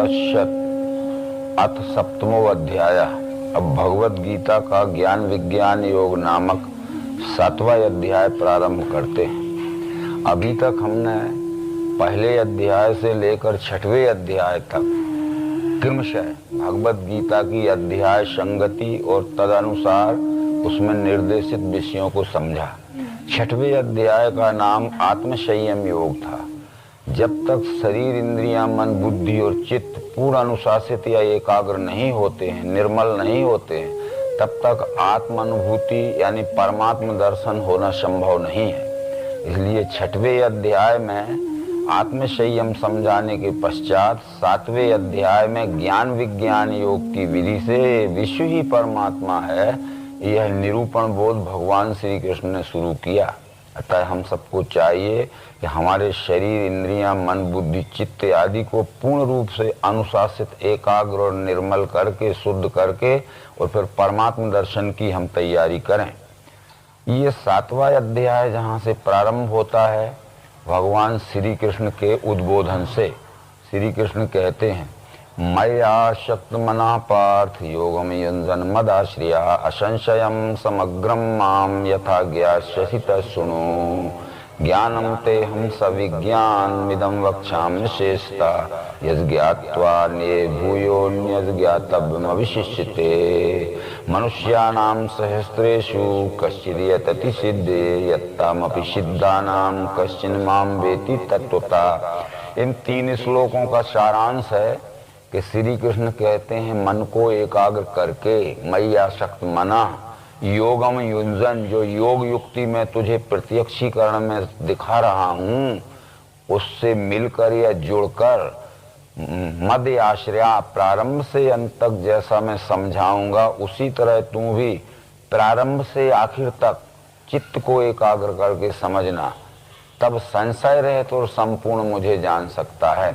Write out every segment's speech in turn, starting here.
उपनिषद अथ सप्तमो अध्याय। अब भगवद गीता का ज्ञान विज्ञान योग नामक 7वां अध्याय प्रारंभ करते हैं। अभी तक हमने पहले अध्याय से लेकर 6वें अध्याय तक क्रमशः भगवद गीता की अध्याय संगति और तदनुसार उसमें निर्देशित विषयों को समझा। 6वें अध्याय का नाम आत्मसंयम योग था। जब तक शरीर, इंद्रियां, मन, बुद्धि और चित्त पूर्ण अनुशासित या एकाग्र नहीं होते हैं, निर्मल नहीं होते हैं, तब तक आत्मानुभूति यानी परमात्म दर्शन होना संभव नहीं है। इसलिए 6वें अध्याय में आत्मसंयम समझाने के पश्चात 7वें अध्याय में ज्ञान विज्ञान योग की विधि से विश्व ही परमात्मा है, यह निरूपण बोध भगवान श्री कृष्ण ने शुरू किया। अतः हम सबको चाहिए कि हमारे शरीर, इंद्रियां, मन, बुद्धि, चित्त आदि को पूर्ण रूप से अनुशासित, एकाग्र और निर्मल करके, शुद्ध करके और फिर परमात्म दर्शन की हम तैयारी करें। ये 7वां अध्याय जहाँ से प्रारंभ होता है भगवान श्री कृष्ण के उद्बोधन से। श्री कृष्ण कहते हैं, मया शक्त मना पार्थ योगम युञ्जन मदाश्रिया असंशयम समग्रम माम यथा ज्ञास्यसि तच्छृणु ज्ञानम ते हम सविज्ञानमिदं वक्ष्यामि शेषता यज्ञात्वा ने भूयोऽन्यद् ज्ञातव्यमवशिष्यते मनुष्याणां सहस्रेषु कश्चिद् यतति सिद्धे यत्तामपि सिद्धानां कश्चिन् मां वेति तत्वता। इन 3 श्लोकों का सारांश है कि श्री कृष्ण कहते हैं, मन को एकाग्र करके मय्या शक्त मना योगम युञ्जन, जो योग युक्ति में तुझे प्रत्यक्षीकरण में दिखा रहा हूँ उससे मिलकर या जुड़कर मद आश्रया, प्रारंभ से अंत तक जैसा मैं समझाऊंगा उसी तरह तू भी प्रारंभ से आखिर तक चित्त को एकाग्र करके समझना, तब संशय रहित और संपूर्ण मुझे जान सकता है।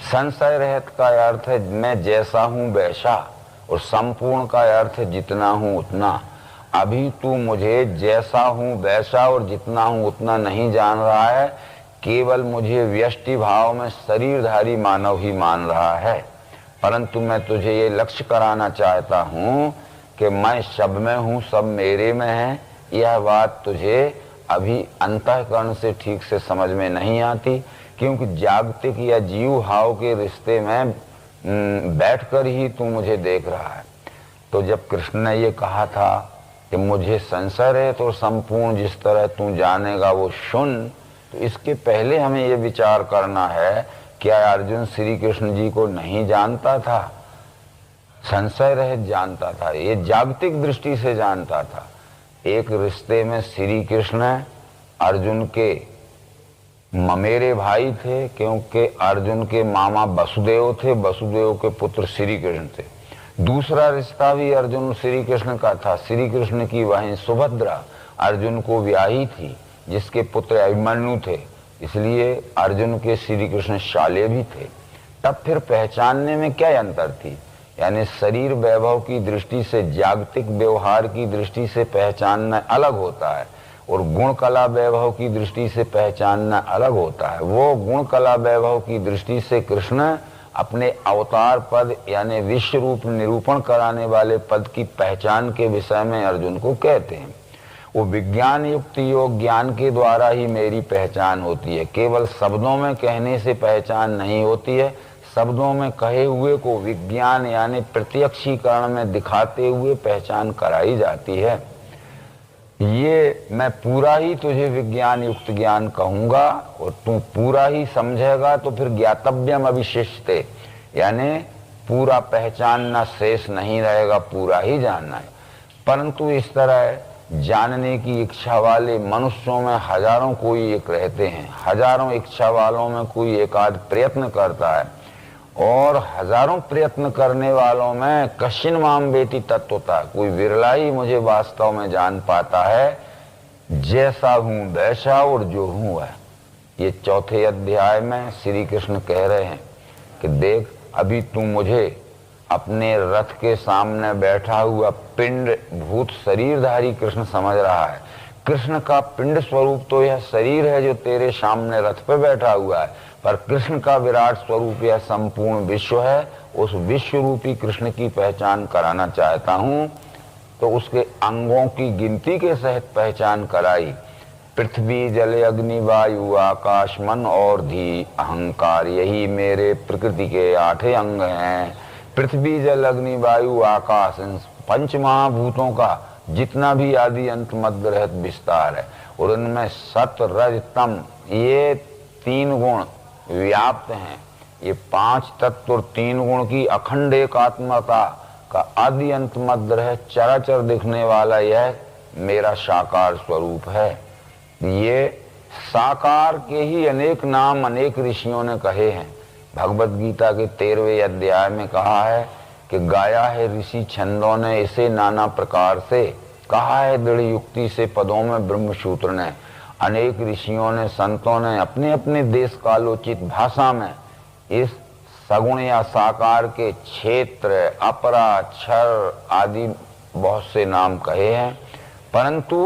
संशय रहित का अर्थ है मैं जैसा हूँ वैसा, और संपूर्ण का अर्थ है जितना हूँ उतना। अभी तू मुझे जैसा हूँ वैसा और जितना हूँ उतना नहीं जान रहा है, केवल मुझे व्यष्टि भाव में शरीरधारी मानव ही मान रहा है। परंतु मैं तुझे ये लक्ष्य कराना चाहता हूँ कि मैं सब में हूँ, सब मेरे में है। यह बात तुझे अभी अंतःकरण से ठीक से समझ में नहीं आती, क्योंकि जागतिक या जीव भाव के रिश्ते में बैठकर ही तू मुझे देख रहा है। तो जब कृष्ण ने ये कहा था कि मुझे संशय रहित और संपूर्ण जिस तरह तू जानेगा वो सुन, तो इसके पहले हमें ये विचार करना है, क्या अर्जुन श्री कृष्ण जी को नहीं जानता था? संशय रहित जानता था, ये जागतिक दृष्टि से जानता था। एक रिश्ते में श्री कृष्ण अर्जुन के ममेरे भाई थे, क्योंकि अर्जुन के मामा वसुदेव थे, वसुदेव के पुत्र श्री कृष्ण थे। दूसरा रिश्ता भी अर्जुन श्री कृष्ण का था। श्री कृष्ण की बहन सुभद्रा अर्जुन को ब्याही थी, जिसके पुत्र अभिमन्यु थे, इसलिए अर्जुन के श्री कृष्ण शाले भी थे। तब फिर पहचानने में क्या अंतर थी? यानी शरीर वैभव की दृष्टि से, जागतिक व्यवहार की दृष्टि से पहचानना अलग होता है, और गुण कला वैभव की दृष्टि से पहचानना अलग होता है। वो गुण कला वैभव की दृष्टि से कृष्ण अपने अवतार पद यानी विश्व रूप निरूपण कराने वाले पद की पहचान के विषय में अर्जुन को कहते हैं। वो विज्ञान युक्त योग ज्ञान के द्वारा ही मेरी पहचान होती है, केवल शब्दों में कहने से पहचान नहीं होती है। शब्दों में कहे हुए को विज्ञान यानी प्रत्यक्षीकरण में दिखाते हुए पहचान कराई जाती है। ये मैं पूरा ही तुझे विज्ञान युक्त ज्ञान कहूंगा और तू पूरा ही समझेगा, तो फिर ज्ञातव्यम अविशिष्टे, यानी पूरा पहचानना शेष नहीं रहेगा, पूरा ही जानना है। परंतु इस तरह जानने की इच्छा वाले मनुष्यों में हजारों कोई एक रहते हैं। हजारों इच्छा वालों में कोई एक आध प्रयत्न करता है, और हजारों प्रयत्न करने वालों में कश्चिन माम वेति तत्वता, कोई विरला ही मुझे वास्तव में जान पाता है, जैसा हूं वैसा और जो हूं वह। ये 4थे अध्याय में श्री कृष्ण कह रहे हैं कि देख, अभी तू मुझे अपने रथ के सामने बैठा हुआ पिंड भूत शरीरधारी कृष्ण समझ रहा है, कृष्ण का पिंड स्वरूप तो यह शरीर है जो तेरे सामने रथ पे बैठा हुआ है, पर कृष्ण का विराट स्वरूप यह संपूर्ण विश्व है। उस विश्व रूपी कृष्ण की पहचान कराना चाहता हूं। तो उसके अंगों की गिनती के सहित पहचान कराई। पृथ्वी जल अग्नि वायु आकाश मन और धी अहंकार, यही मेरे प्रकृति के 8 अंग हैं। पृथ्वी जल अग्नि वायु आकाश, इन 5 महाभूतों का जितना भी आदि अंत मध्य रहित विस्तार है, और उनमें सत रज तम ये 3 गुण व्याप्त हैं। ये 5 तत्व और 3 गुण की अखंड एकात्मता का आदि अंत मध्य रहित चराचर दिखने वाला यह मेरा साकार स्वरूप है। ये साकार के ही अनेक नाम अनेक ऋषियों ने कहे हैं। भगवत गीता के 13वें अध्याय में कहा है कि गाया है ऋषि छंदों ने इसे नाना प्रकार से, कहा है दृढ़ युक्ति से पदों में ब्रह्मसूत्र ने। अनेक ऋषियों ने संतों ने अपने अपने देश कालोचित भाषा में इस सगुण या साकार के क्षेत्र अपरा क्षर आदि बहुत से नाम कहे हैं, परंतु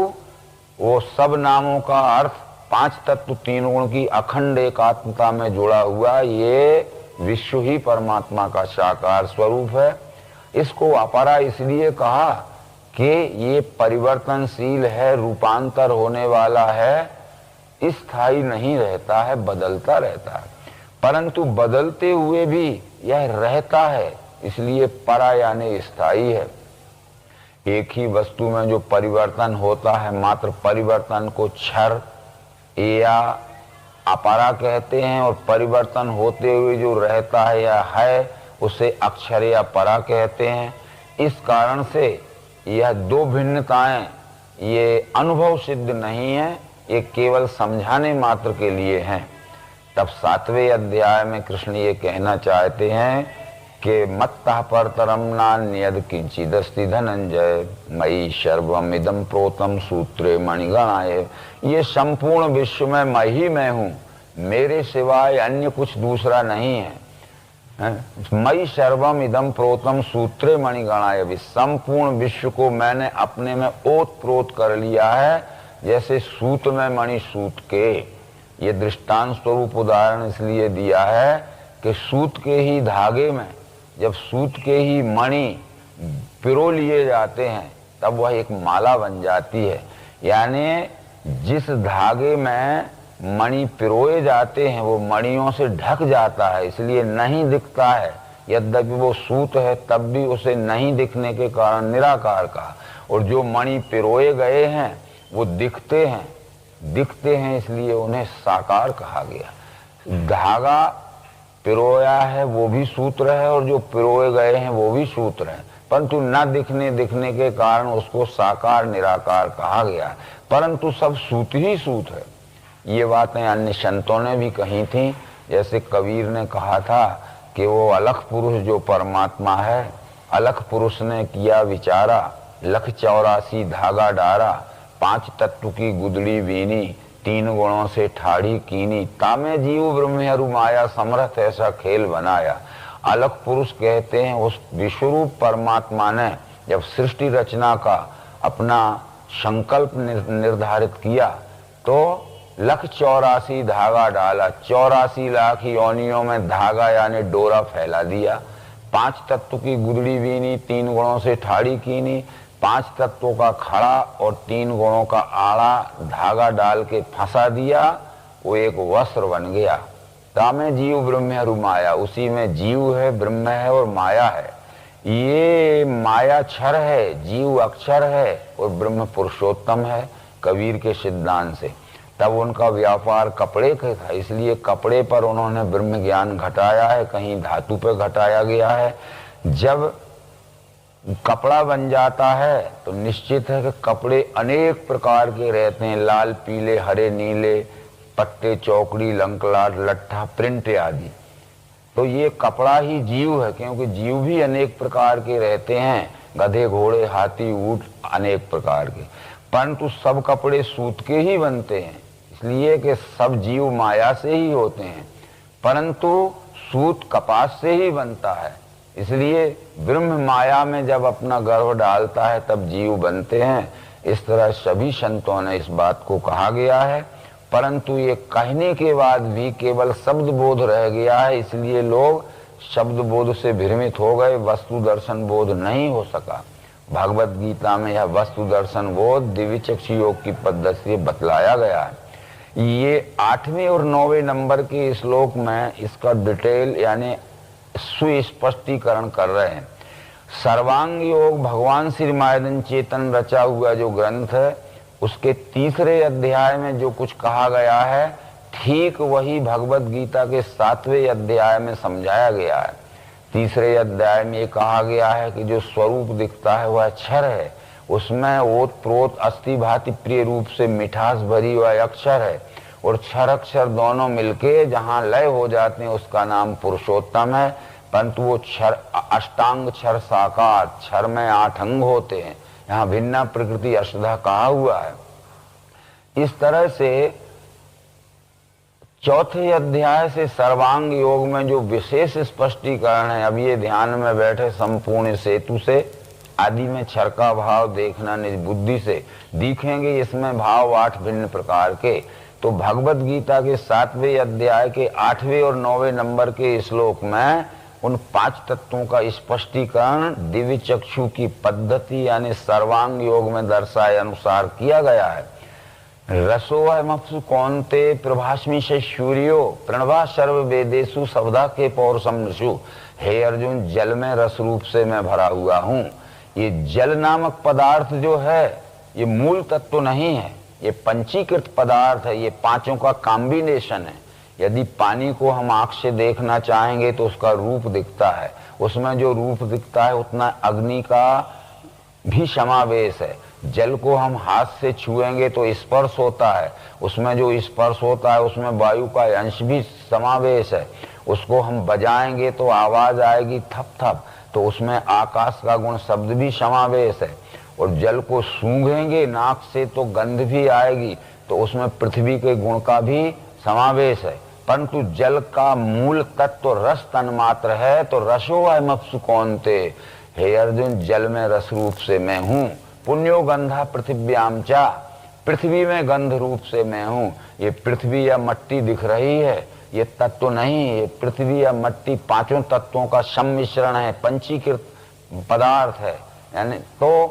वो सब नामों का अर्थ 5 तत्व 3 गुण की अखंड एकात्मता में जुड़ा हुआ ये विश्व ही परमात्मा का साकार स्वरूप है। इसको अपरा इसलिए कहा कि ये परिवर्तनशील है, रूपांतर होने वाला है, स्थायी नहीं रहता है, बदलता रहता है। परंतु बदलते हुए भी यह रहता है, इसलिए परा यानी स्थायी है। एक ही वस्तु में जो परिवर्तन होता है, मात्र परिवर्तन को क्षर या अपरा कहते हैं, और परिवर्तन होते हुए जो रहता है या है उसे अक्षर या परा कहते हैं। इस कारण से यह 2 भिन्नताएं ये अनुभव सिद्ध नहीं है, ये केवल समझाने मात्र के लिए हैं। तब 7वें अध्याय में कृष्ण ये कहना चाहते हैं कि मत्तः परतरम नान्यद किंचिदस्ति धनंजय मयि सर्वम इदं प्रोतम सूत्रे मणिगणाय। ये संपूर्ण विश्व में मैं ही मैं हूँ, मेरे सिवाय अन्य कुछ दूसरा नहीं है। मयि सर्वम इदं प्रोतम सूत्रे मणिगणाय, संपूर्ण विश्व को मैंने अपने में ओत प्रोत कर लिया है, जैसे सूत में मणि सूत के। ये दृष्टांत स्वरूप उदाहरण इसलिए दिया है कि सूत के ही धागे में जब सूत के ही मणि पिरो लिए जाते हैं तब वह एक माला बन जाती है। यानी जिस धागे में मणि पिरोए जाते हैं वो मणियों से ढक जाता है, इसलिए नहीं दिखता है। यद्यपि वो सूत है तब भी उसे नहीं दिखने के कारण निराकार का। और जो मणि पिरोए गए हैं वो दिखते हैं, इसलिए उन्हें साकार कहा गया। धागा पिरोया है वो भी सूत्र है, और जो पिरोए गए हैं वो भी सूत्र है, परंतु न दिखने के कारण उसको साकार निराकार कहा गया। परंतु सब सूत ही सूत है। ये बातें अन्य संतों ने भी कही थी। जैसे कबीर ने कहा था कि वो अलख पुरुष जो परमात्मा है, अलख पुरुष ने किया विचारा, लख 84 धागा डारा, 5 तत्व की गुदड़ी बीनी, 3 गुणों से ठाड़ी कीनी, तामे जीव ब्रह्मरु माया समर्थ ऐसा खेल बनाया। अलख पुरुष कहते हैं उस विश्वरूप परमात्मा ने जब सृष्टि रचना का अपना संकल्प निर्धारित किया तो लख 84 धागा डाला, 84 लाख योनियों में धागा यानी डोरा फैला दिया। 5 तत्व की गुदड़ी बीनी, 3 गुणों से ठाड़ी कीनी, 5 तत्वों का खड़ा और 3 गुणों का आड़ा धागा डाल के फंसा दिया, वो एक वस्त्र बन गया। तामे जीव ब्रह्म माया, उसी में जीव है, ब्रह्म है और माया है। ये माया क्षर है, जीव अक्षर है और ब्रह्म पुरुषोत्तम है कबीर के सिद्धांत से। तब उनका व्यापार कपड़े का था, इसलिए कपड़े पर उन्होंने ब्रह्म ज्ञान घटाया है, कहीं धातु पे घटाया गया है। जब कपड़ा बन जाता है तो निश्चित है कि कपड़े अनेक प्रकार के रहते हैं, लाल पीले हरे नीले, पट्टे चौकड़ी लंकलाट लट्ठा प्रिंट आदि। तो ये कपड़ा ही जीव है, क्योंकि जीव भी अनेक प्रकार के रहते हैं, गधे घोड़े हाथी ऊंट अनेक प्रकार के, परंतु सब कपड़े सूत के ही बनते हैं, इसलिए कि सब जीव माया से ही होते हैं, परंतु सूत कपास से ही बनता है। इसलिए ब्रह्म माया में जब अपना गर्भ डालता है तब जीव बनते हैं। इस तरह सभी संतों ने इस बात को कहा गया है, परंतु ये कहने के बाद भी केवल शब्द बोध रह गया है, इसलिए लोग शब्द बोध से भ्रमित हो गए, वस्तु दर्शन बोध नहीं हो सका। भगवत गीता में यह वस्तु दर्शन बोध दिव्य चक्षु योग की पद्धति से बतलाया गया है। ये 8वें और 9वें नंबर के श्लोक में इसका डिटेल यानी सुस्पष्टीकरण कर रहे हैं। सर्वांग योग भगवान श्री मायदन चेतन रचा हुआ जो ग्रंथ है, उसके 3रे अध्याय में जो कुछ कहा गया है, ठीक वही भगवत गीता के 7वें अध्याय में समझाया गया है। 3रे अध्याय में ये कहा गया है कि जो स्वरूप दिखता है वह क्षर है, उसमें ओत प्रोत अस्थि भांति प्रिय रूप से मिठास भरी वह अक्षर है, और क्षर अक्षर दोनों मिलके जहाँ लय हो जाते हैं उसका नाम पुरुषोत्तम है। परंतु वो क्षर अष्टांग क्षर साकार, क्षर में 8 अंग होते हैं, यहाँ भिन्ना प्रकृति अष्टधा कहा हुआ है। इस तरह से 4थे अध्याय से सर्वांग योग में जो विशेष स्पष्टीकरण है, अब ये ध्यान में बैठे संपूर्ण सेतु से आदि में क्षर का भाव देखना निज बुद्धि से दिखेंगे, इसमें भाव 8 भिन्न प्रकार के। तो भगवत गीता के 7वें अध्याय के 8वें और 9वें नंबर के श्लोक में उन 5 तत्वों का स्पष्टीकरण दिव्य चक्षु की पद्धति यानी सर्वांग योग में दर्शाए अनुसार किया गया है। रसोऽहमप्सु कौन्ते प्रभास्मि से सूर्यो प्रणवा सर्व वेदेषु सवदा के पौरुषम नृषु। हे अर्जुन, जल में रस रूप से मैं भरा हुआ हूँ। ये जल नामक पदार्थ जो है ये मूल तत्व नहीं है, ये पंचीकृत पदार्थ है, ये 5 का कॉम्बिनेशन है। यदि पानी को हम आंख से देखना चाहेंगे तो उसका रूप दिखता है, उसमें जो रूप दिखता है उतना अग्नि का भी समावेश है। जल को हम हाथ से छुएंगे तो स्पर्श होता है, उसमें जो स्पर्श होता है उसमें वायु का अंश भी समावेश है। उसको हम बजाएंगे तो आवाज आएगी थप थप, तो उसमें आकाश का गुण शब्द भी समावेश है। और जल को सूंघेंगे नाक से तो गंध भी आएगी, तो उसमें पृथ्वी के गुण का भी समावेश है। परंतु जल का मूल तत्व रस तन्मात्र है, तो रसोऽहमप्सु कौन्ते, हे अर्जुन, जल में रस रूप से मैं हूँ। पुण्यो गंधा पृथिव्याम चा, पृथ्वी में गंध रूप से मैं हूँ। ये पृथ्वी या मट्टी दिख रही है, ये तत्व नहीं, ये पृथ्वी या मट्टी 5 तत्वों का सम्मिश्रण है, पंचीकृत पदार्थ है। यानी तो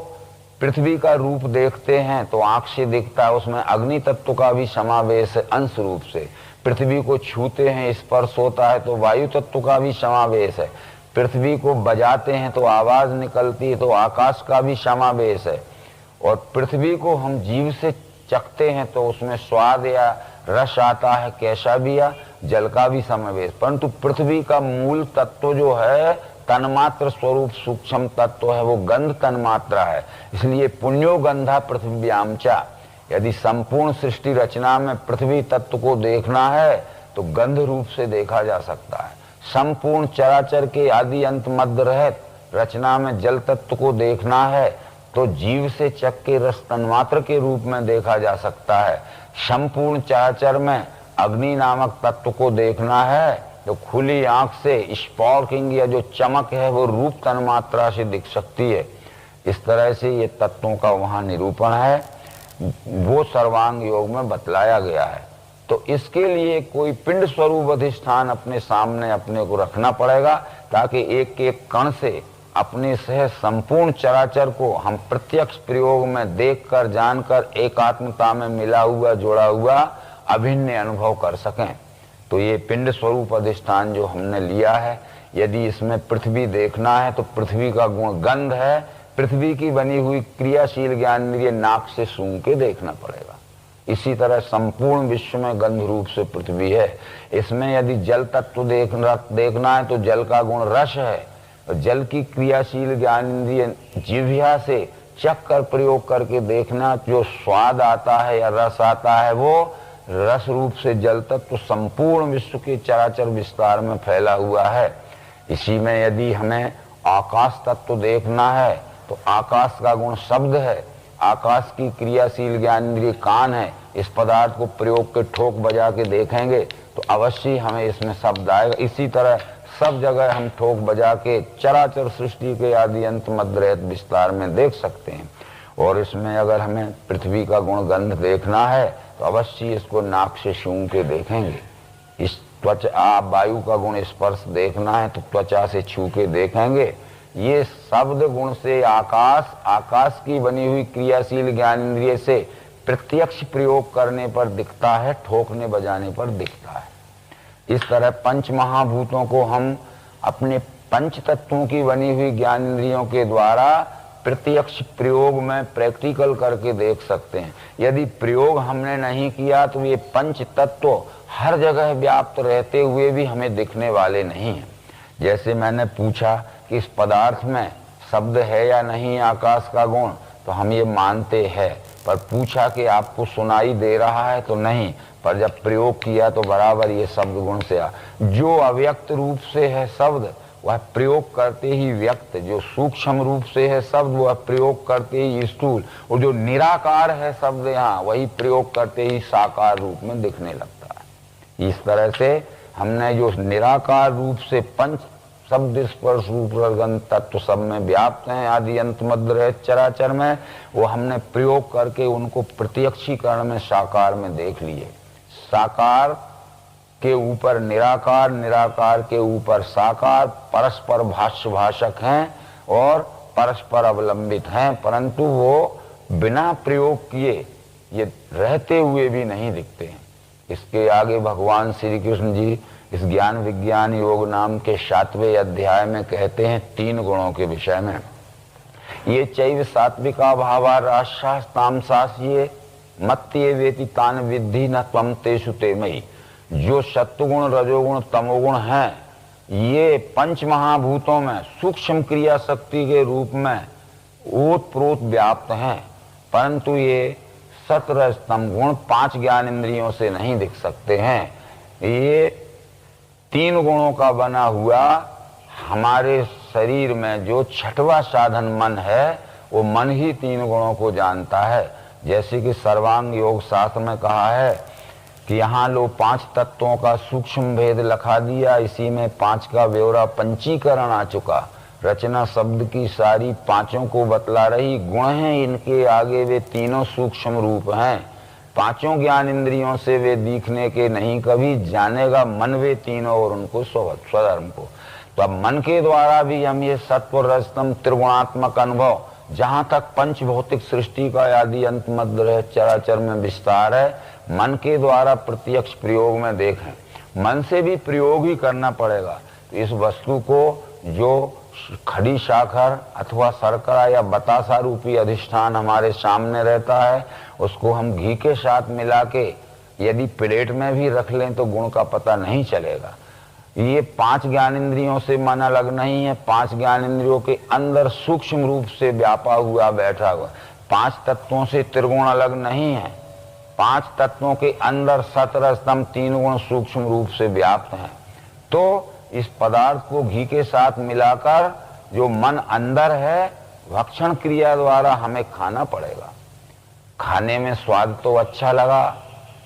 पृथ्वी का रूप देखते हैं तो आंख से दिखता है, उसमें अग्नि तत्व का भी समावेश है अंश रूप से। पृथ्वी को छूते हैं स्पर्श होता है तो वायु तत्व का भी समावेश है। पृथ्वी को बजाते हैं तो आवाज निकलती है तो आकाश का भी समावेश है। और पृथ्वी को हम जीव से चखते हैं तो उसमें स्वाद या रस आता है, कैसा भी या जल का भी समावेश। परंतु पृथ्वी का मूल तत्व जो है तन्मात्र स्वरूप सूक्ष्म तत्व है, वो गंध तन्मात्रा है। इसलिए पुण्यो गंधा पृथ्व्याम चा, यदि संपूर्ण सृष्टि रचना में पृथ्वी तत्व को देखना है तो गंध रूप से देखा जा सकता है। संपूर्ण चराचर के आदि अंत मध्य रहित रचना में जल तत्व को देखना है तो जीव से चक के रस तन्मात्र के रूप में देखा जा सकता है। संपूर्ण चराचर में अग्नि नामक तत्व को देखना है तो खुली आंख से स्पार्किंग या जो चमक है वो रूप तन्मात्रा से दिख सकती है। इस तरह से ये तत्वों का वहाँ निरूपण है, वो सर्वांग योग में बतलाया गया है। तो इसके लिए कोई पिंड स्वरूप अधिष्ठान अपने सामने अपने को रखना पड़ेगा, ताकि एक एक कण से अपने से संपूर्ण चराचर को हम प्रत्यक्ष प्रयोग में देखकर जानकर एकात्मता में मिला हुआ जुड़ा हुआ अभिन्न अनुभव कर सकें। तो ये पिंड स्वरूप अधिष्ठान जो हमने लिया है, यदि इसमें पृथ्वी देखना है तो पृथ्वी का गुण गंध है, पृथ्वी की बनी हुई क्रियाशील ज्ञानेंद्रिय नाक से सूंघ के देखना पड़ेगा। इसी तरह संपूर्ण विश्व में गंध रूप से पृथ्वी है। इसमें यदि जल तत्व देखना है तो जल का गुण रस है, जल की क्रियाशील ज्ञानेंद्रिय जिह्वा से चख कर प्रयोग करके देखना, जो स्वाद आता है या रस आता है वो रस रूप से जल तत्व संपूर्ण विश्व के चराचर विस्तार में फैला हुआ है। इसी में यदि हमें आकाश तत्व देखना है तो आकाश का गुण शब्द है, आकाश की क्रियाशील ज्ञानेंद्रिय कान है। इस पदार्थ को प्रयोग के ठोक बजा के देखेंगे तो अवश्य हमें इसमें शब्द आएगा। इसी तरह सब जगह हम ठोक बजा के चराचर सृष्टि के आदि अंत मध्य रहित विस्तार में देख सकते हैं। और इसमें अगर हमें पृथ्वी का गुण गंध देखना है तो अवश्य इसको नाक से सूंघ के देखेंगे। इस त्वचा वायु का गुण स्पर्श देखना है तो त्वचा से छू के देखेंगे। ये शब्द गुण से आकाश की बनी हुई क्रियाशील ज्ञान इंद्रिय से प्रत्यक्ष प्रयोग करने पर दिखता है, ठोकने बजाने पर दिखता है। इस तरह पंच महाभूतों को हम अपने पंच तत्वों की बनी हुई ज्ञान इंद्रियों के द्वारा प्रत्यक्ष प्रयोग में प्रैक्टिकल करके देख सकते हैं। यदि प्रयोग हमने नहीं किया तो ये पंच तत्व हर जगह व्याप्त रहते हुए भी हमें दिखने वाले नहीं हैं। जैसे मैंने पूछा कि इस पदार्थ में शब्द है या नहीं आकाश का गुण, तो हम ये मानते हैं, पर पूछा कि आपको सुनाई दे रहा है तो नहीं, पर जब प्रयोग किया तो बराबर ये शब्द गुण से जो अव्यक्त रूप से है शब्द वह प्रयोग करते ही व्यक्त, जो सूक्ष्म रूप से है शब्द वह प्रयोग करते ही स्थूल, और जो निराकार है शब्द यहाँ वही प्रयोग करते ही साकार रूप में दिखने लगता है। इस तरह से हमने जो निराकार रूप से पंच शब्द स्पर्श रूप रसगंध तत्व सब में व्याप्त हैं, आदि अंत मध्य रहित चराचर में, वो हमने प्रयोग करके उनको प्रत्यक्षीकरण में साकार में देख लिए। साकार के ऊपर निराकार, निराकार के ऊपर साकार परस्पर भाष्य भाषक हैं और परस्पर अवलंबित हैं, परंतु वो बिना प्रयोग किए ये रहते हुए भी नहीं दिखते हैं। इसके आगे भगवान श्री कृष्ण जी इस ज्ञान विज्ञान योग नाम के 7वें अध्याय में कहते हैं 3 गुणों के विषय में। ये चैव सात्विका भावा राजसास तामसास ये मत्ये वेति तान विद्धि न त्वं तेषु ते मयि। जो सत्वगुण रजोगुण तमोगुण हैं ये पंच महाभूतों में सूक्ष्म क्रिया शक्ति के रूप में ओतप्रोत व्याप्त हैं, परंतु ये सत्र स्तंभ गुण 5 ज्ञान इंद्रियों से नहीं दिख सकते हैं। ये 3 गुणों का बना हुआ हमारे शरीर में जो 6वां साधन मन है वो मन ही 3 गुणों को जानता है। जैसे कि सर्वांग योग शास्त्र में कहा है कि यहाँ लो 5 तत्वों का सूक्ष्म भेद लखा दिया, इसी में 5 का ब्यौरा पंचीकरण आ चुका। रचना शब्द की सारी 5 को बतला रही, गुण हैं इनके आगे वे तीनों सूक्ष्म रूप हैं। 5 ज्ञान इंद्रियों से वे दिखने के नहीं, कभी जानेगा मन वे तीनों और उनको स्वधर्म को। तो अब मन के द्वारा भी हम ये सत्व रजतम त्रिगुणात्मक अनुभव, जहां तक पंच भौतिक सृष्टि का आदि अंत मध्य रह चराचर में विस्तार है, मन के द्वारा प्रत्यक्ष प्रयोग में देखें। मन से भी प्रयोग ही करना पड़ेगा। तो इस वस्तु को जो खड़ी शाखर अथवा शर्करा या बतासा रूपी अधिष्ठान हमारे सामने रहता है, उसको हम घी के साथ मिला के यदि प्लेट में भी रख लें तो गुण का पता नहीं चलेगा। ये 5 ज्ञान इंद्रियों से मन अलग नहीं है, 5 ज्ञान इंद्रियों के अंदर सूक्ष्म रूप से व्यापा हुआ बैठा हुआ। 5 तत्वों से त्रिगुण अलग नहीं है, 5 तत्वों के अंदर सत्र स्तंभ 3 गुण सूक्ष्म रूप से व्याप्त हैं। तो इस पदार्थ को घी के साथ मिलाकर जो मन अंदर है भक्षण क्रिया द्वारा हमें खाना पड़ेगा। खाने में स्वाद तो अच्छा लगा,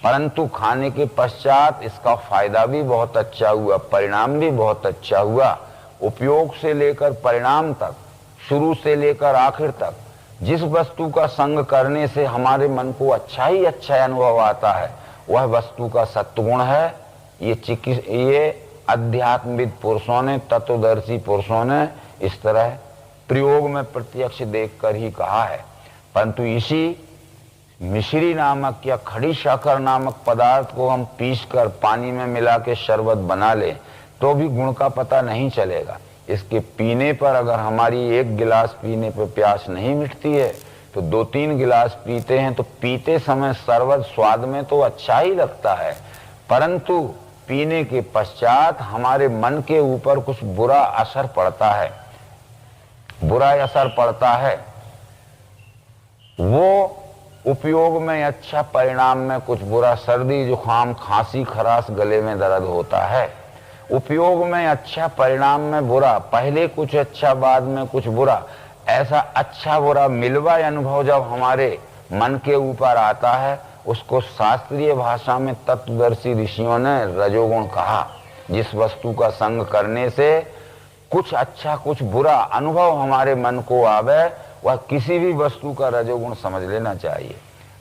परंतु खाने के पश्चात इसका फायदा भी बहुत अच्छा हुआ, परिणाम भी बहुत अच्छा हुआ। उपयोग से लेकर परिणाम तक, शुरू से लेकर आखिर तक, जिस वस्तु का संग करने से हमारे मन को अच्छा ही अच्छा अनुभव आता है वह वस्तु का सत्वगुण है। ये अध्यात्मविद पुरुषों ने, तत्वदर्शी पुरुषों ने इस तरह प्रयोग में प्रत्यक्ष देखकर ही कहा है। परंतु इसी मिश्री नामक या खड़ी शक्कर नामक पदार्थ को हम पीसकर पानी में मिला के शरबत बना ले तो भी गुण का पता नहीं चलेगा। इसके पीने पर अगर हमारी 1 गिलास पीने पर प्यास नहीं मिटती है तो 2-3 गिलास पीते हैं, तो पीते समय शरबत स्वाद में तो अच्छा ही लगता है, परंतु पीने के पश्चात हमारे मन के ऊपर कुछ बुरा असर पड़ता है, बुरा असर पड़ता है। वो उपयोग में अच्छा, परिणाम में कुछ बुरा। सर्दी जुकाम खांसी खराश गले में दर्द होता है, उपयोग में अच्छा परिणाम में बुरा, पहले कुछ अच्छा बाद में कुछ बुरा। ऐसा अच्छा बुरा मिलवा अनुभव जब हमारे मन के ऊपर आता है उसको शास्त्रीय भाषा में तत्वदर्शी ऋषियों ने रजोगुण कहा। जिस वस्तु का संग करने से कुछ अच्छा कुछ बुरा अनुभव हमारे मन को आवे वह किसी भी वस्तु का रजोगुण समझ लेना चाहिए।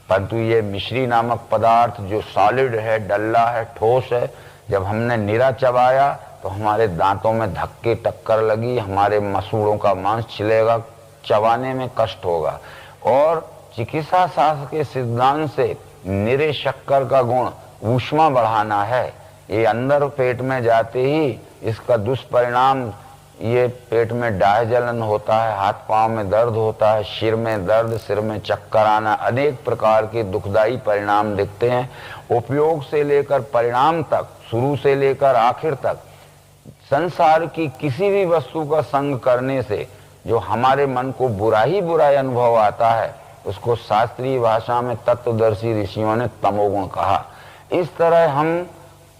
परंतु ये मिश्री नामक पदार्थ जो सॉलिड है, डल्ला है, ठोस है, जब हमने निरा चबाया तो हमारे दांतों में धक्के टक्कर लगी, हमारे मसूड़ों का मांस छिलेगा, चबाने में कष्ट होगा। और चिकित्सा शास्त्र के सिद्धांत से निरे शक्कर का गुण ऊष्मा बढ़ाना है। ये अंदर पेट में जाते ही इसका दुष्परिणाम, ये पेट में डाय जलन होता है, हाथ पांव में दर्द होता है, सिर में दर्द, सिर में चक्कर आना, अनेक प्रकार के दुखदायी परिणाम दिखते हैं। उपयोग से लेकर परिणाम तक, शुरू से लेकर आखिर तक, संसार की किसी भी वस्तु का संग करने से जो हमारे मन को बुरा ही बुरा अनुभव आता है, उसको शास्त्रीय भाषा में तत्वदर्शी ऋषियों ने तमोगुण कहा। इस तरह हम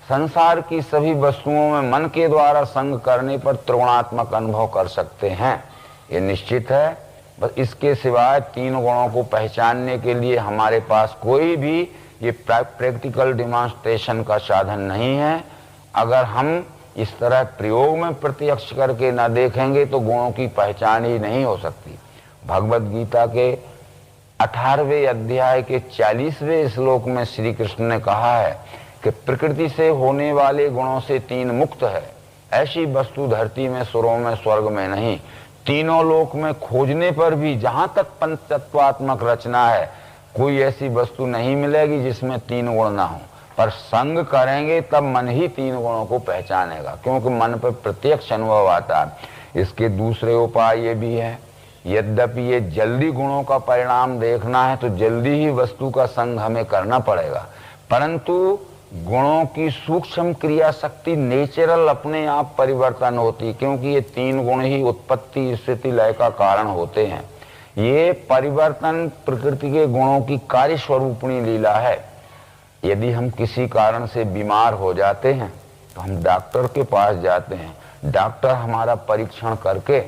संसार की सभी वस्तुओं में मन के द्वारा संग करने पर त्रिगुणात्मक अनुभव कर सकते हैं, ये निश्चित है। बस इसके सिवाय तीन गुणों को पहचानने के लिए हमारे पास कोई भी ये प्रैक्टिकल डिमॉन्स्ट्रेशन का साधन नहीं है। अगर हम इस तरह प्रयोग में प्रत्यक्ष करके न देखेंगे तो गुणों की पहचान ही नहीं हो सकती। भगवद गीता के 18वें अध्याय के 40वें श्लोक में श्री कृष्ण ने कहा है कि प्रकृति से होने वाले गुणों से तीन मुक्त है। ऐसी वस्तु धरती में, सुरों में, स्वर्ग में नहीं, तीनों लोक में खोजने पर भी जहां तक पंचतत्वात्मक रचना है, कोई ऐसी वस्तु नहीं मिलेगी जिसमें तीन गुण ना हो। पर संग करेंगे तब मन ही तीन गुणों को पहचानेगा, क्योंकि मन पर प्रत्यक्ष अनुभव आता है। इसके दूसरे उपाय ये भी है, यद्यपि ये जल्दी गुणों का परिणाम देखना है तो जल्दी ही वस्तु का संग हमें करना पड़ेगा, परंतु गुणों की सूक्ष्म क्रिया शक्ति नेचुरल अपने आप परिवर्तन होती, क्योंकि ये तीन गुण ही उत्पत्ति, स्थिति, लय का कारण होते हैं। ये परिवर्तन प्रकृति के गुणों की कार्य स्वरूपणी लीला है। यदि हम किसी कारण से बीमार हो जाते हैं तो हम डॉक्टर के पास जाते हैं, डॉक्टर हमारा परीक्षण करके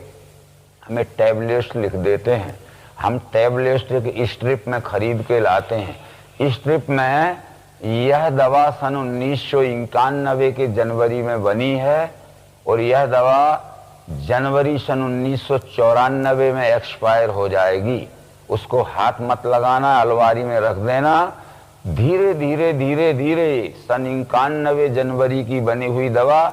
हमें टैबलेट्स लिख देते हैं। हम टैबलेट्स एक स्ट्रिप में खरीद के लाते हैं। स्ट्रिप में यह दवा सन 1991 के जनवरी में बनी है और यह दवा जनवरी सन 1994 में एक्सपायर हो जाएगी। उसको हाथ मत लगाना, अलमारी में रख देना। धीरे धीरे धीरे धीरे सन 91 जनवरी की बनी हुई दवा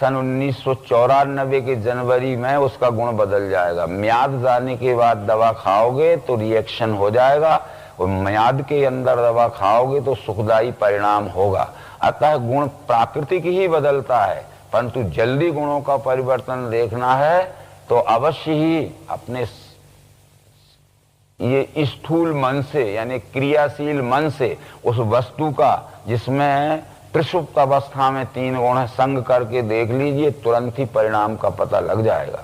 सन 1994 के जनवरी में उसका गुण बदल जाएगा। म्याद जाने के बाद दवा खाओगे तो रिएक्शन हो जाएगा और म्याद के अंदर दवा खाओगे तो सुखदायी परिणाम होगा। अतः गुण प्राकृतिक ही बदलता है, परंतु जल्दी गुणों का परिवर्तन देखना है तो अवश्य ही अपने ये स्थूल मन से, यानी क्रियाशील मन से उस वस्तु का जिसमें प्रसुप्त अवस्था में तीन गुण है, संग करके देख लीजिए, तुरंत ही परिणाम का पता लग जाएगा।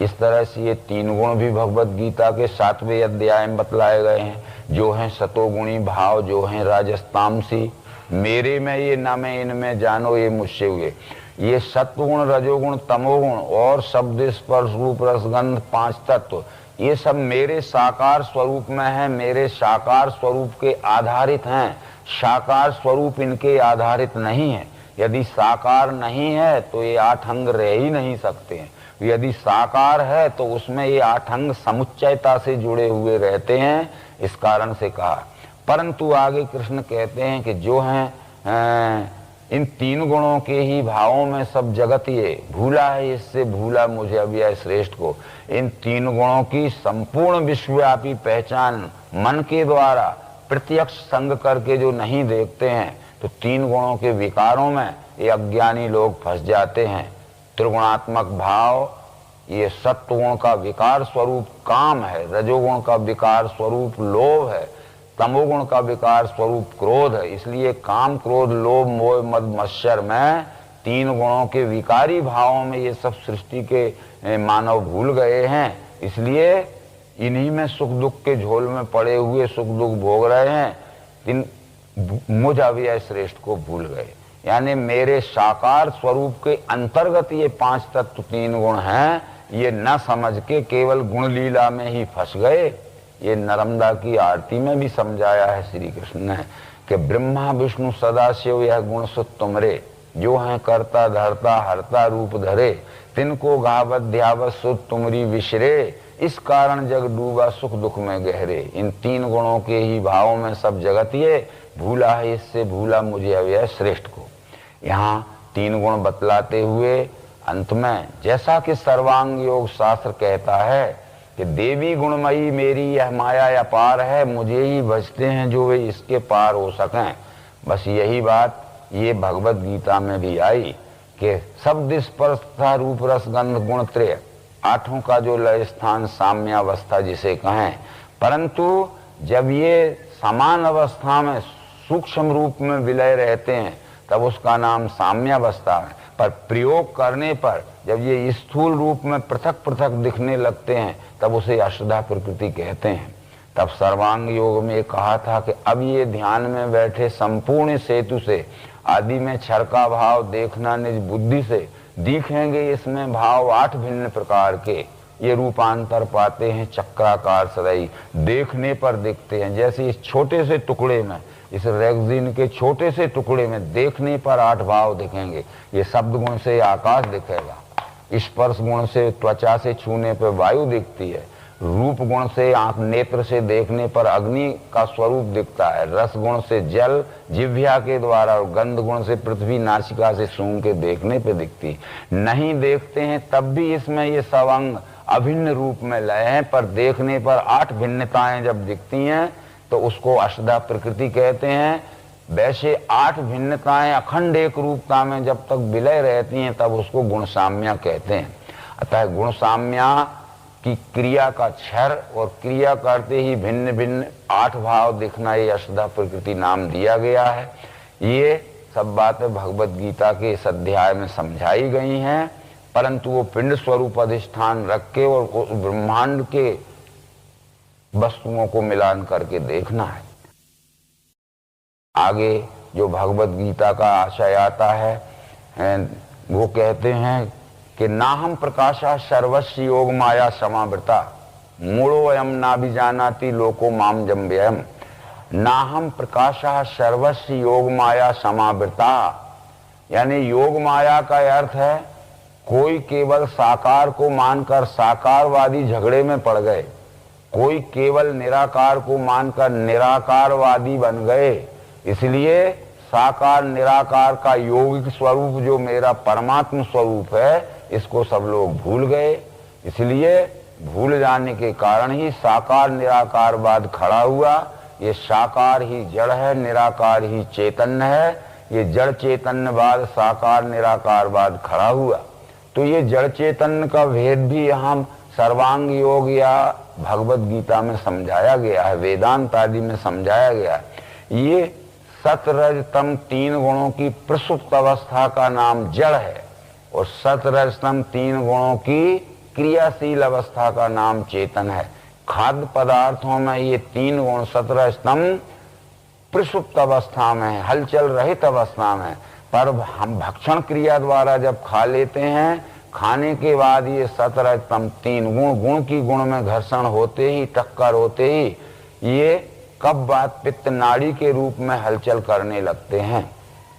इस तरह से ये तीन गुण भी भगवद गीता के 7वें अध्याय में बतलाए गए हैं, जो हैं सतोगुणी भाव, जो हैं राजस्तामसी। मेरे में ये, न मैं इनमें, जानो ये मुझसे हुए। ये सत्वगुण, रजोगुण, तमोगुण और शब्द, स्पर्श, रूप, रसगंध, 5 तत्व, ये सब मेरे साकार स्वरूप में है, मेरे साकार स्वरूप के आधारित हैं। साकार स्वरूप इनके आधारित नहीं है। यदि साकार नहीं है तो ये 8 अंग रह ही नहीं सकते हैं। यदि साकार है तो उसमें ये 8 अंग समुच्चयता से जुड़े हुए रहते हैं, इस कारण से कहा। परंतु आगे कृष्ण कहते हैं कि जो हैं इन तीन गुणों के ही भावों में सब जगत ये भूला है, इससे भूला मुझे अव्यय श्रेष्ठ को। इन तीन गुणों की संपूर्ण विश्वव्यापी पहचान मन के द्वारा प्रत्यक्ष संग करके जो नहीं देखते हैं, तो तीन गुणों के विकारों में ये अज्ञानी लोग फंस जाते हैं। त्रिगुणात्मक भाव, ये सत्वगुण का विकार स्वरूप काम है, रजोगुण का विकार स्वरूप लोभ है, तमोगुण का विकार स्वरूप क्रोध है। इसलिए काम, क्रोध, लोभ, मोह, मद, मत्सर में तीन गुणों के विकारी भावों में ये सब सृष्टि के मानव भूल गए हैं। इसलिए इन्हीं में सुख दुख के झोल में पड़े हुए सुख दुख भोग रहे हैं। इन मुझ अव्यय श्रेष्ठ को भूल गए, यानी मेरे साकार स्वरूप के अंतर्गत ये 5 तत्व तीन गुण हैं, ये न समझ के केवल गुण लीला में ही फंस गए। ये नर्मदा की आरती में भी समझाया है श्री कृष्ण ने कि ब्रह्मा विष्णु सदाशिव यह गुण सुत तुमरे, जो हैं करता धरता हरता रूप धरे, तिनको गावत ध्यावत सुध तुमरी विश्रे, इस कारण जग डूबा सुख दुख में गहरे। इन तीन गुणों के ही भाव में सब जगत ये, भूला है इससे भूला मुझे अव्यय श्रेष्ठ को। यहाँ तीन गुण बतलाते हुए अंत में, जैसा कि सर्वांग योग शास्त्र कहता है कि देवी गुणमयी मेरी यह माया अपार है, मुझे ही भजते हैं जो वे इसके पार हो सकें। बस यही बात ये भगवत गीता में भी आई कि शब्द स्पर्श तथा रूप रस गंध गुण त्रय, आठों का जो लय स्थान साम्यावस्था जिसे कहें, परंतु जब ये समान अवस्था में सूक्ष्म रूप में विलय रहते हैं तब उसका नाम साम्यावस्था है। पर प्रयोग करने पर जब ये स्थूल रूप में पृथक पृथक दिखने लगते हैं तब उसे अष्टधा प्रकृति कहते हैं। तब सर्वांग योग में कहा था कि अब ये ध्यान में बैठे संपूर्ण सेतु से आदि में क्षर का भाव देखना निज बुद्धि से, दिखेंगे इसमें भाव 8 भिन्न प्रकार के, ये रूपांतर पाते हैं चक्राकार सदैव, देखने पर दिखते हैं। जैसे इस छोटे से टुकड़े में, इस रेक्सिन के छोटे से टुकड़े में देखने पर 8 भाव दिखेंगे। ये शब्द गुण से आकाश दिखेगा, स्पर्श गुण से त्वचा से छूने पर वायु दिखती है, रूप गुण से आंख नेत्र से देखने पर अग्नि का स्वरूप दिखता है, रस गुण से जल जिह्वा के द्वारा, और गंध गुण से पृथ्वी नासिका से सूंघ के देखने पे दिखती। नहीं देखते हैं तब भी इसमें ये सब अंग अभिन्न रूप में लय हैं, पर देखने पर 8 भिन्नताएं जब दिखती हैं तो उसको अष्टधा प्रकृति कहते हैं। वैसे 8 भिन्नताएं अखंड एक रूपता में जब तक विलय रहती हैं तब उसको गुण साम्या कहते हैं। अतः गुण साम्या की क्रिया का क्षर और क्रिया करते ही भिन्न भिन्न 8 भाव दिखना, ये अष्टधा प्रकृति नाम दिया गया है। ये सब बातें भगवत गीता के इस अध्याय में समझाई गई हैं, परंतु वो पिंड स्वरूप अधिष्ठान रख के और उस ब्रह्मांड के वस्तुओं को मिलान करके देखना है। आगे जो भगवत गीता का आशय आता है वो कहते हैं कि नाहम प्रकाशा सर्वस्व योग माया समावृता, मूढ़ो अयम ना भी जानाति लोको माम जम्भ्ययम। नाहम प्रकाशा सर्वस्व योग माया समावृता, यानी योग माया का अर्थ है कोई केवल साकार को मानकर साकारवादी झगड़े में पड़ गए, कोई केवल निराकार को मानकर निराकारवादी बन गए। इसलिए साकार निराकार का यौगिक स्वरूप जो मेरा परमात्म स्वरूप है इसको सब लोग भूल गए। इसलिए भूल जाने के कारण ही साकार निराकारवाद खड़ा हुआ। ये साकार ही जड़ है, निराकार ही चैतन्य है। ये जड़ चैतन्यवाद साकार निराकारवाद खड़ा हुआ। तो ये जड़ चैतन्य का भेद भी यहाँ सर्वांग योग या भगवत गीता में समझाया गया है, वेदांत आदि में समझाया गया है। ये सतरज तम 3 गुणों की प्रसुप्त अवस्था का नाम जड़ है और सतरज तम 3 गुणों की क्रियाशील अवस्था का नाम चेतन है। खाद्य पदार्थों में ये 3 गुण सतरज तम प्रसुप्त अवस्था में है, हलचल रहित अवस्था में, पर हम भक्षण क्रिया द्वारा जब खा लेते हैं, खाने के बाद ये सतरज तम 3 गुण की गुण में घर्षण होते ही, टक्कर होते ही ये कब बात पित्त नाड़ी के रूप में हलचल करने लगते हैं।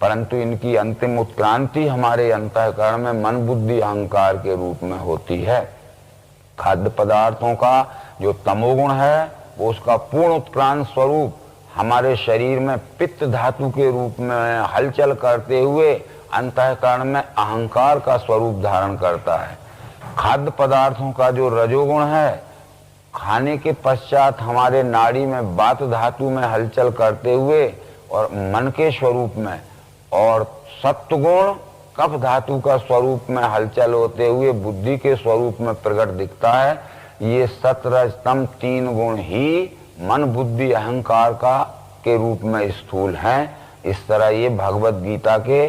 परंतु इनकी अंतिम उत्क्रांति हमारे अंतःकरण में मन बुद्धि अहंकार के रूप में होती है। खाद्य पदार्थों का जो तमोगुण है वो उसका पूर्ण उत्क्रांत स्वरूप हमारे शरीर में पित्त धातु के रूप में हलचल करते हुए अंतःकरण में अहंकार का स्वरूप धारण करता है। खाद्य पदार्थों का जो रजोगुण है खाने के पश्चात हमारे नाड़ी में वात धातु में हलचल करते हुए और मन के स्वरूप में, और सत्वगुण कफ धातु का स्वरूप में हलचल होते हुए बुद्धि के स्वरूप में प्रकट दिखता है। ये सतरज तम 3 गुण ही मन बुद्धि अहंकार का के रूप में स्थूल हैं। इस तरह ये भगवत गीता के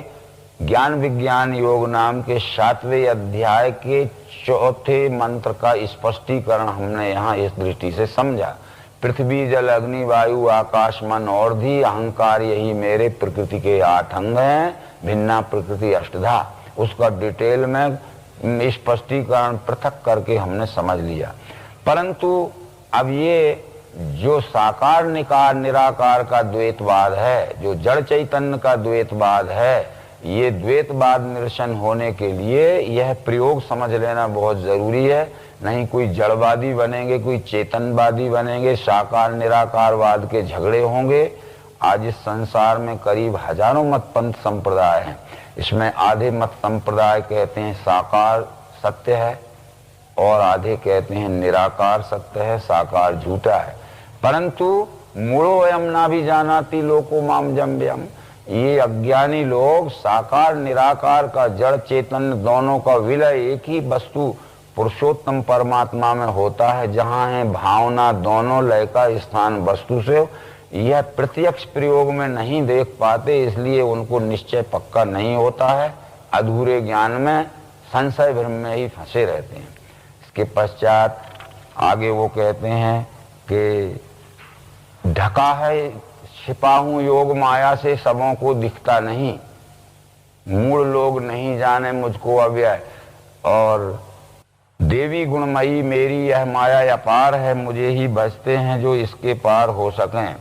ज्ञान विज्ञान योग नाम के 7वें अध्याय के 4थे मंत्र का स्पष्टीकरण हमने यहाँ इस दृष्टि से समझा। पृथ्वी जल अग्नि वायु आकाश मन और भी अहंकार यही मेरे प्रकृति के 8 अंग हैं, भिन्ना प्रकृति अष्टधा। उसका डिटेल में स्पष्टीकरण पृथक करके हमने समझ लिया। परंतु अब ये जो साकार निकार निराकार का द्वैतवाद है, जो जड़ चैतन्य का द्वैतवाद है, ये द्वैतवाद निरसन होने के लिए यह प्रयोग समझ लेना बहुत जरूरी है। नहीं कोई जड़वादी बनेंगे, कोई चेतनवादी बनेंगे, साकार निराकारवाद के झगड़े होंगे। आज इस संसार में करीब हजारों मत पंथ संप्रदाय हैं। इसमें आधे मत संप्रदाय कहते हैं साकार सत्य है और आधे कहते हैं निराकार सत्य है, साकार झूठा है। परंतु मूढ़ो अयम ना भी जानाति लोको माम जम्यम, ये अज्ञानी लोग साकार निराकार का जड़ चेतन दोनों का विलय एक ही वस्तु पुरुषोत्तम परमात्मा में होता है, जहाँ है भावना दोनों लय का स्थान वस्तु से, यह प्रत्यक्ष प्रयोग में नहीं देख पाते, इसलिए उनको निश्चय पक्का नहीं होता है। अधूरे ज्ञान में संशय भ्रम में ही फंसे रहते हैं। इसके पश्चात आगे वो कहते हैं कि ढका है छिपा हूं योग माया से, सबों को दिखता नहीं, मूढ़ लोग नहीं जाने मुझको अव्यय, और देवी गुणमयी मेरी यह माया अपार है, मुझे ही बचते हैं जो इसके पार हो सकें।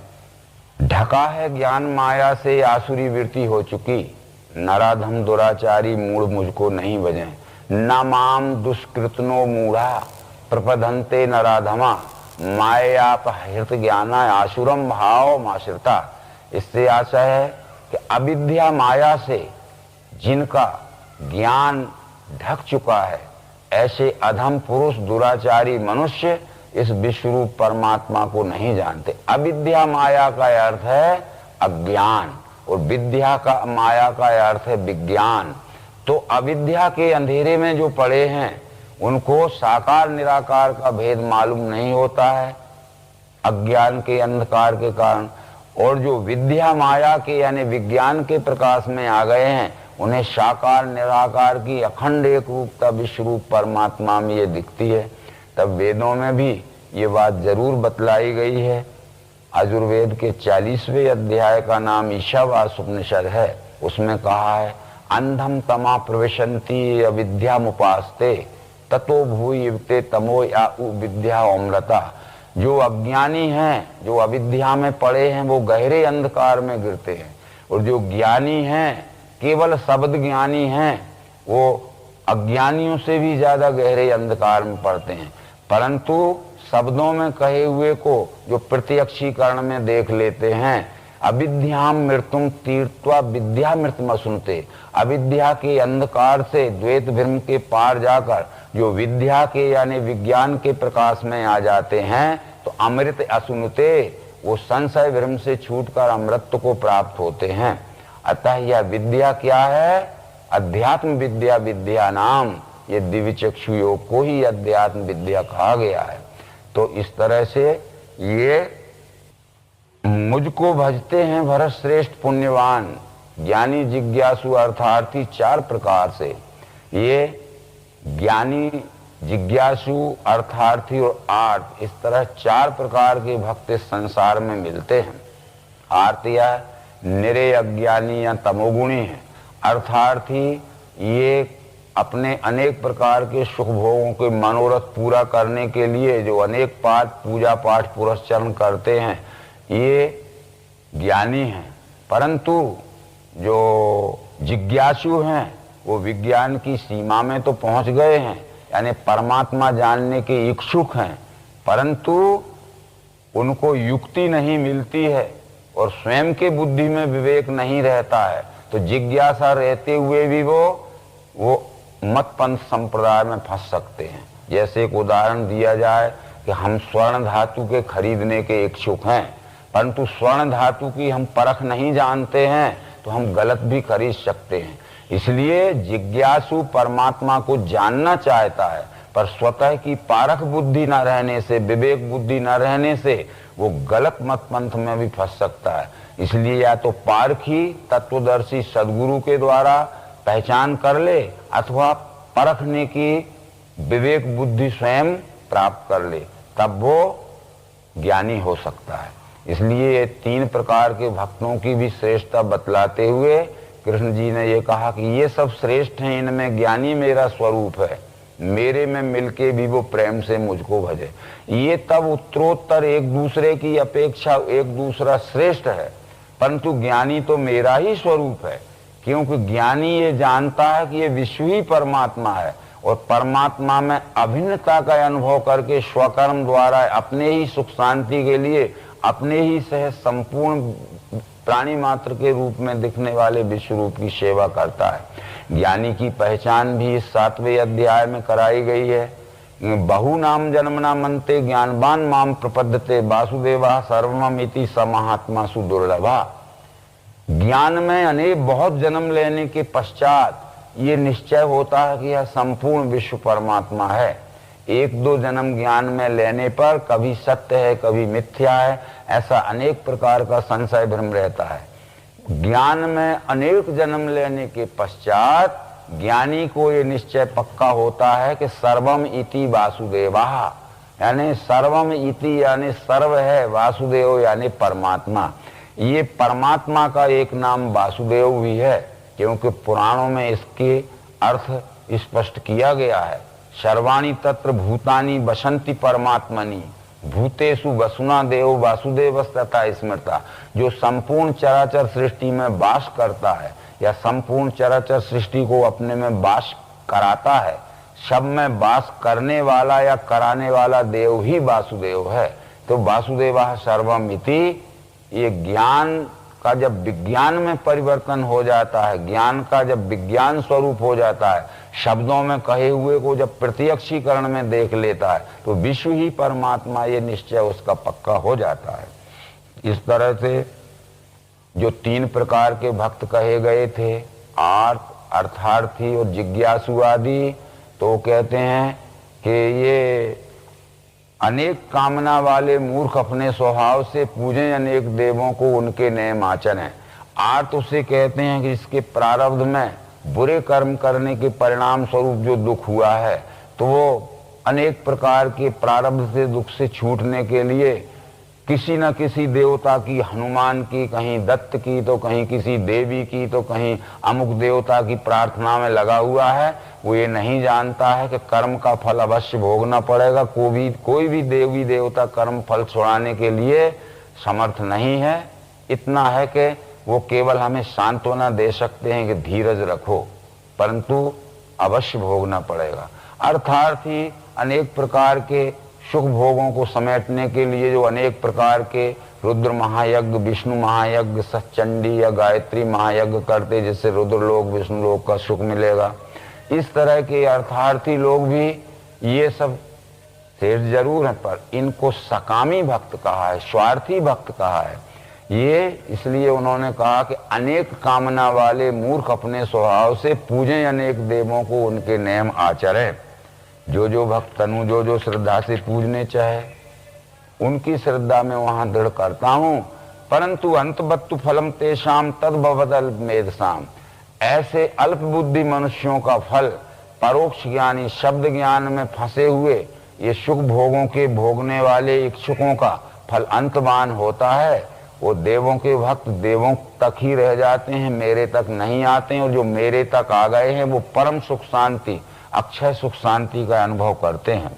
ढका है ज्ञान माया से आसुरी वृत्ति हो चुकी, नराधम दुराचारी मूढ़ मुझको नहीं बजे। न माम दुष्कृतनो मूढ़ा प्रपदन्ते नराधमा, मायापहृत ज्ञाना आसुरम भाव माश्रिता। इससे आशा है कि अविद्या माया से जिनका ज्ञान ढक चुका है, ऐसे अधम पुरुष दुराचारी मनुष्य इस विश्वरूप परमात्मा को नहीं जानते। अविद्या माया का अर्थ है अज्ञान और विद्या का माया का अर्थ है विज्ञान। तो अविद्या के अंधेरे में जो पड़े हैं उनको साकार निराकार का भेद मालूम नहीं होता है अज्ञान के अंधकार के कारण, और जो विद्या माया के यानी विज्ञान के प्रकाश में आ गए हैं उन्हें साकार निराकार की अखंड एक रूपता विश्व रूप परमात्मा में ये दिखती है। तब वेदों में भी ये बात जरूर बतलाई गई है। अजुर्वेद के 40वें अध्याय का नाम ईशावास उपनिषद है, उसमें कहा है अंधम तमा प्रविशन्ति अविद्यामुपास्ते ततो भूय युक्ते तमो या विद्या अमृता। जो अज्ञानी हैं, जो अविद्या में पड़े हैं, वो गहरे अंधकार में गिरते हैं, और जो ज्ञानी हैं, केवल शब्द ज्ञानी हैं, वो अज्ञानियों से भी ज्यादा गहरे अंधकार में पड़ते हैं। परंतु शब्दों में कहे हुए को जो प्रत्यक्षीकरण में देख लेते हैं, अविद्याम मृत्युम तीर्थवा विद्या मृत्यु सुनते, अविद्या के अंधकार से द्वैत भ्रम के पार जाकर जो विद्या के यानी विज्ञान के प्रकाश में आ जाते हैं, तो अमृत असुनते, वो संशय भ्रम से छूटकर अमृत को प्राप्त होते हैं। अतः यह विद्या क्या है? अध्यात्म विद्या विद्या नाम, ये दिव्य चक्षु योग को ही अध्यात्म विद्या कहा गया है। तो इस तरह से ये मुझको भजते हैं भरत श्रेष्ठ पुण्यवान, ज्ञानी जिज्ञासु अर्थार्थी, 4 प्रकार से। ये ज्ञानी जिज्ञासु अर्थार्थी और आर्त, इस तरह 4 प्रकार के भक्त इस संसार में मिलते हैं। आर्त या निरे अज्ञानी या तमोगुणी है, अर्थार्थी ये अपने अनेक प्रकार के सुख भोगों के मनोरथ पूरा करने के लिए जो अनेक पूजा पाठ पुरस्चरण करते हैं, ये ज्ञानी हैं। परंतु जो जिज्ञासु हैं वो विज्ञान की सीमा में तो पहुंच गए हैं, यानी परमात्मा जानने के इच्छुक हैं, परंतु उनको युक्ति नहीं मिलती है और स्वयं के बुद्धि में विवेक नहीं रहता है। तो जिज्ञासा रहते हुए भी वो मत पंथ संप्रदाय में फंस सकते हैं। जैसे एक उदाहरण दिया जाए कि हम स्वर्ण धातु के खरीदने के इच्छुक हैं, परंतु स्वर्ण धातु की हम परख नहीं जानते हैं, तो हम गलत भी खरीद सकते हैं। इसलिए जिज्ञासु परमात्मा को जानना चाहता है, पर स्वतः की पारख बुद्धि न रहने से, विवेक बुद्धि न रहने से वो गलत मत पंथ में भी फंस सकता है। इसलिए या तो पारखी तत्वदर्शी सदगुरु के द्वारा पहचान कर ले, अथवा परखने की विवेक बुद्धि स्वयं प्राप्त कर ले, तब वो ज्ञानी हो सकता है। इसलिए ये 3 प्रकार के भक्तों की भी श्रेष्ठता बतलाते हुए कृष्ण जी ने ये कहा कि ये सब श्रेष्ठ हैं, इनमें ज्ञानी मेरा स्वरूप है, मेरे में मिलके भी वो प्रेम से मुझको भजे। ये तब उत्तरोत्तर एक दूसरे की अपेक्षा एक दूसरा श्रेष्ठ है, परंतु ज्ञानी तो मेरा ही स्वरूप है, क्योंकि ज्ञानी ये जानता है कि ये विश्व ही परमात्मा है और परमात्मा में अभिन्नता का अनुभव करके स्वकर्म द्वारा अपने ही सुख शांति के लिए अपने ही सह संपूर्ण प्राणी मात्र के रूप में दिखने वाले विश्व रूप की सेवा करता है। ज्ञानी की पहचान भी इस 7वें अध्याय में कराई गई है। बहु नाम जन्मना मनते ज्ञानवान माम प्रपद्यते वासुदेवा सर्वमिति स महात्मा सुदुर्लभा। ज्ञान में अनेक बहुत जन्म लेने के पश्चात ये निश्चय होता है कि यह संपूर्ण विश्व परमात्मा है। एक दो जन्म ज्ञान में लेने पर कभी सत्य है कभी मिथ्या है, ऐसा अनेक प्रकार का संशय भ्रम रहता है। ज्ञान में अनेक जन्म लेने के पश्चात ज्ञानी को ये निश्चय पक्का होता है कि सर्वम इति वासुदेवा, यानी सर्वम इति यानी सर्व है, वासुदेव यानी परमात्मा। ये परमात्मा का एक नाम वासुदेव भी है, क्योंकि पुराणों में इसके अर्थ स्पष्ट किया गया है। सर्वाणि तत्र भूतानि वसन्ति परमात्मनि भूतेषु वसुना देव वासुदेवस्तथा स्मृता। जो संपूर्ण चराचर सृष्टि में वास करता है या संपूर्ण चराचर सृष्टि को अपने में वास कराता है, सब में वास करने वाला या कराने वाला देव ही वासुदेव है। तो वासुदेवा सर्वमिति, ये ज्ञान का जब विज्ञान में परिवर्तन हो जाता है, ज्ञान का जब विज्ञान स्वरूप हो जाता है, शब्दों में कहे हुए को जब प्रत्यक्षीकरण में देख लेता है, तो विश्व ही परमात्मा ये निश्चय उसका पक्का हो जाता है। इस तरह से जो 3 प्रकार के भक्त कहे गए थे, आर्त, अर्थार्थी और जिज्ञासु आदि, तो कहते हैं कि ये अनेक कामना वाले मूर्ख अपने स्वभाव से पूजें अनेक देवों को, उनके नियम आचरण है। आर्त उसे कहते हैं कि इसके प्रारब्ध में बुरे कर्म करने के परिणाम स्वरूप जो दुख हुआ है, तो वो अनेक प्रकार के प्रारब्ध से दुख से छूटने के लिए किसी न किसी देवता की, हनुमान की, कहीं दत्त की, तो कहीं किसी देवी की, तो कहीं अमुक देवता की प्रार्थना में लगा हुआ है। वो ये नहीं जानता है कि कर्म का फल अवश्य भोगना पड़ेगा। कोई भी देवी देवता कर्म फल छुड़ाने के लिए समर्थ नहीं है। इतना है कि वो केवल हमें सांत्वना दे सकते हैं कि धीरज रखो, परंतु अवश्य भोगना पड़ेगा। अर्थात ही अनेक प्रकार के सुख भोगों को समेटने के लिए जो अनेक प्रकार के रुद्र महायज्ञ, विष्णु महायज्ञ, सचंडी या गायत्री महायज्ञ करते, जिससे रुद्र लोग विष्णु लोग का सुख मिलेगा। इस तरह के अर्थार्थी लोग भी ये सब शेष जरूर है, पर इनको सकामी भक्त कहा है, स्वार्थी भक्त कहा है। ये इसलिए उन्होंने कहा कि अनेक कामना वाले मूर्ख अपने स्वभाव से पूजें अनेक देवों को, उनके नियम आचरें। जो भक्त तनु जो श्रद्धा से पूजने चाहे, उनकी श्रद्धा में वहां दृढ़ करता हूं, परंतु अंतबत्तु फलम तेषाम तद्भवदल मेधसाम। ऐसे अल्प बुद्धि मनुष्यों का फल परोक्ष ज्ञानी शब्द ज्ञान में फंसे हुए ये सुख भोगों के भोगने वाले इच्छुकों का फल अंतवान होता है। वो देवों के भक्त देवों तक ही रह जाते हैं, मेरे तक नहीं आते हैं, और जो मेरे तक आ गए हैं वो परम सुख शांति, अक्षय सुख शांति का अनुभव करते हैं।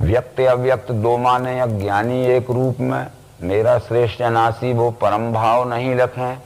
व्यक्त अव्यक्त दो माने, अज्ञानी एक रूप में, मेरा श्रेष्ठ अनासी वो परम भाव नहीं रखें।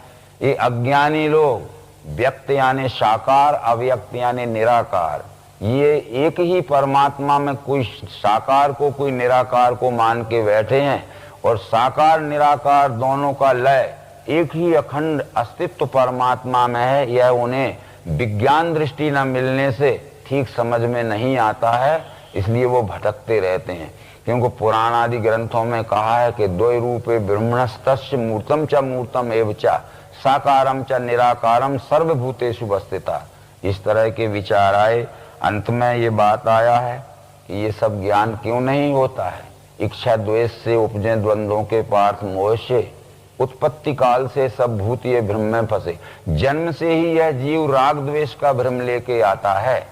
ये अज्ञानी लोग व्यक्त यानी साकार, अव्यक्त यानी निराकार, ये एक ही परमात्मा में कोई साकार को कोई निराकार को मान के बैठे हैं, और साकार निराकार दोनों का लय एक ही अखंड अस्तित्व परमात्मा में है। यह उन्हें विज्ञान दृष्टि न मिलने से ठीक समझ में नहीं आता है, इसलिए वो भटकते रहते हैं। क्योंकि पुराण आदि ग्रंथों में कहा है कि द्वय रूपे ब्रह्मणस्तस्य मूर्तम च मूर्तम एव च साकारम च निराकारम सर्वभूतेषु वस्थिता। इस तरह के विचार आए, अंत में ये बात आया है कि ये सब ज्ञान क्यों नहीं होता है। इच्छा द्वेष से उपजे द्वंद्वों के पार्थ मोह से, उत्पत्ति काल से सब भूत ये भ्रम में फंसे। जन्म से ही यह जीव राग द्वेष का भ्रम लेके आता है।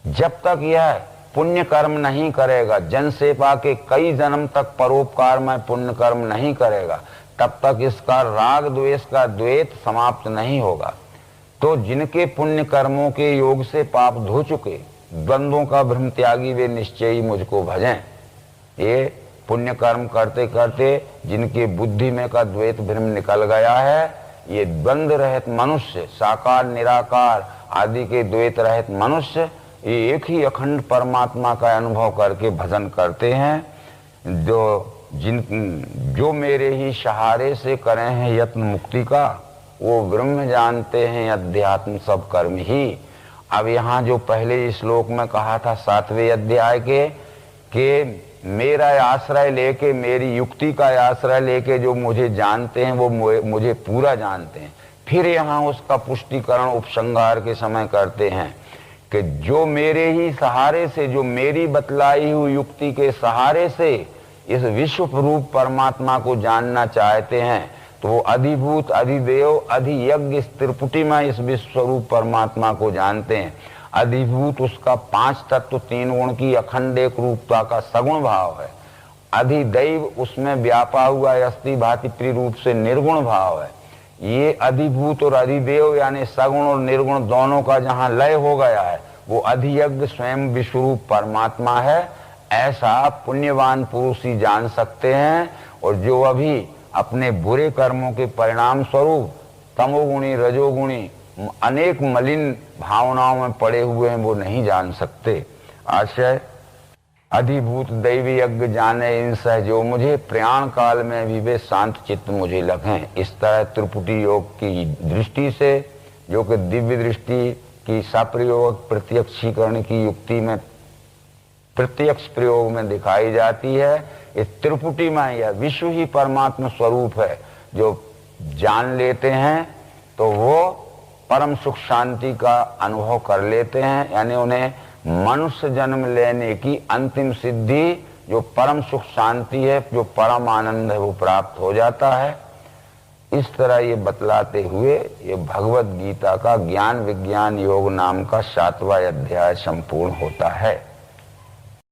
जब तक यह पुण्य कर्म नहीं करेगा, जन सेवा के कई जन्म तक परोपकार में पुण्य कर्म नहीं करेगा, तब तक इसका राग द्वेष का द्वैत समाप्त नहीं होगा। तो जिनके पुण्य कर्मों के योग से पाप धो चुके, द्वंद्वों का भ्रम त्यागी, वे निश्चय ही मुझको भजें। ये पुण्य कर्म करते करते जिनके बुद्धि में का द्वैत भ्रम निकल गया है, ये द्वंद्व रहित मनुष्य, साकार निराकार आदि के द्वैत रहित मनुष्य, ये एक ही अखंड परमात्मा का अनुभव करके भजन करते हैं। जो मेरे ही सहारे से करें हैं यत्न मुक्ति का, वो ब्रह्म जानते हैं अध्यात्म सब कर्म ही। अब यहाँ जो पहले श्लोक में कहा था 7वें अध्याय के मेरा आश्रय लेके, मेरी युक्ति का आश्रय लेके जो मुझे जानते हैं वो मुझे पूरा जानते हैं। फिर यहाँ उसका पुष्टिकरण उपसंहार के समय करते हैं कि जो मेरे ही सहारे से, जो मेरी बतलाई हुई युक्ति के सहारे से इस विश्व रूप परमात्मा को जानना चाहते हैं, तो वो अधिभूत, अधिदेव, अधियज्ञ त्रिपुटी में इस विश्व स्वरूप परमात्मा को जानते हैं। अधिभूत उसका 5 तत्व 3 गुण की अखंड एक रूपता का सगुण भाव है। अधिदैव उसमें व्यापा हुआ अस्थि भाति प्रिय रूप से निर्गुण भाव है। ये अधिभूत और अधिदेव यानी सगुण और निर्गुण दोनों का जहाँ लय हो गया है, वो अधियज्ञ स्वयं विश्वरूप परमात्मा है। ऐसा पुण्यवान पुरुष ही जान सकते हैं। और जो अभी अपने बुरे कर्मों के परिणाम स्वरूप तमोगुणी, रजोगुणी, अनेक मलिन भावनाओं में पड़े हुए हैं, वो नहीं जान सकते। आशय अधिभूत दैवी यज्ञ जाने इन सहजो, मुझे प्रयाण काल में भी वे शांत चित्त मुझे लगे। इस तरह त्रिपुटी योग की दृष्टि से, जो कि दिव्य दृष्टि की सप्रयोग प्रत्यक्षीकरण की युक्ति में प्रत्यक्ष प्रयोग में दिखाई जाती है, इस त्रिपुटी में यह विश्व ही परमात्मा स्वरूप है। जो जान लेते हैं तो वो परम सुख शांति का अनुभव कर लेते हैं, यानी उन्हें मनुष्य जन्म लेने की अंतिम सिद्धि, जो परम सुख शांति है, जो परम आनंद है, वो प्राप्त हो जाता है। इस तरह ये बतलाते हुए ये भगवत गीता का ज्ञान विज्ञान योग नाम का 7वां अध्याय संपूर्ण होता है।